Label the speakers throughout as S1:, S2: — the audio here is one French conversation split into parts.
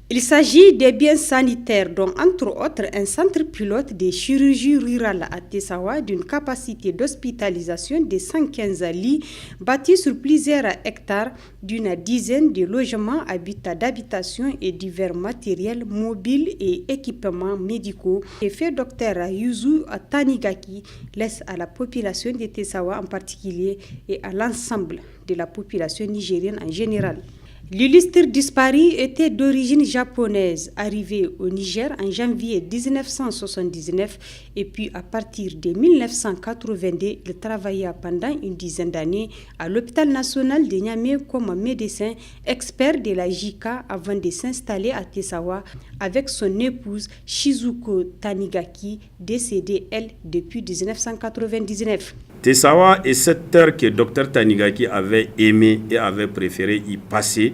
S1: Il s'agit des biens sanitaires, dont entre autres un centre pilote de chirurgie rurale à Tessawa d'une capacité d'hospitalisation de 115 lits, bâti sur plusieurs hectares, d'une dizaine de logements, habitats d'habitation et divers matériels mobiles et équipements médicaux. Le fait Dr Yuzu Tanigaki laisse à la population de Tessawa en particulier et à l'ensemble de la population nigérienne en général. L'illustre disparu était d'origine japonaise, arrivé au Niger en janvier 1979 et puis à partir de 1982, il travailla pendant une dizaine d'années à l'hôpital national de Niamey comme médecin expert de la JICA avant de s'installer à Tessawa avec son épouse Shizuko Tanigaki, décédée elle depuis 1999.
S2: Tessawa est cette terre que Dr Tanigaki avait aimé et avait préféré y passer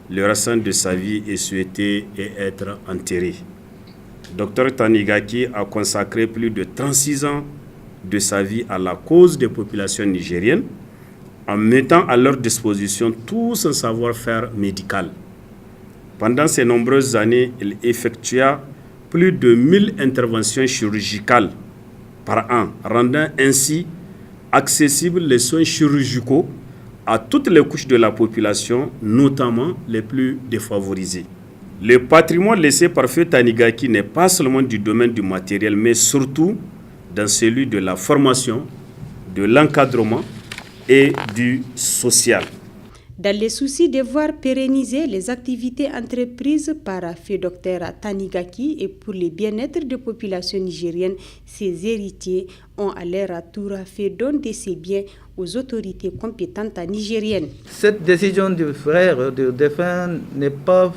S2: le restant de sa vie et souhaitait y être enterré. Dr Tanigaki a consacré plus de 36 ans de sa vie à la cause des populations nigériennes en mettant à leur disposition tout son savoir-faire médical. Pendant ces nombreuses années, il effectua plus de 1000 interventions chirurgicales par an, rendant ainsi accessibles les soins chirurgicaux à toutes les couches de la population, notamment les plus défavorisées. Le patrimoine laissé par Feu Tanigaki n'est pas seulement du domaine du matériel, mais surtout dans celui de la formation, de l'encadrement et du social.
S1: Dans les soucis de voir pérenniser les activités entreprises par Feu Dr Tanigaki et pour le bien-être des populations nigériennes, ses héritiers ont à leur tour fait don de ces biens aux autorités compétentes nigériennes.
S3: Cette décision du frère du défunt n'est pas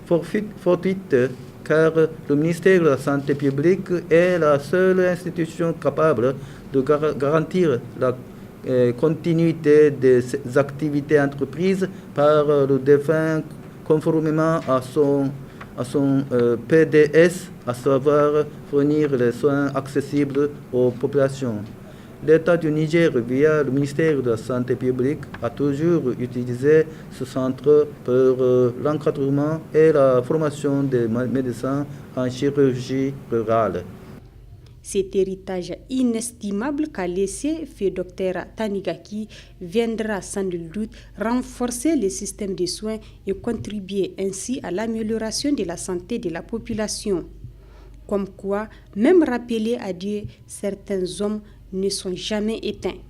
S3: fortuite car le ministère de la Santé publique est la seule institution capable de garantir la continuité des activités entreprises par le défunt conformément à son PDS, à savoir fournir les soins accessibles aux populations. L'État du Niger, via le ministère de la Santé publique, a toujours utilisé ce centre pour l'encadrement et la formation des médecins en chirurgie rurale.
S1: Cet héritage inestimable qu'a laissé Feu Dr Tanigaki viendra sans nul doute renforcer le système de soins et contribuer ainsi à l'amélioration de la santé de la population. Comme quoi, même rappelés à Dieu, certains hommes ne sont jamais éteints.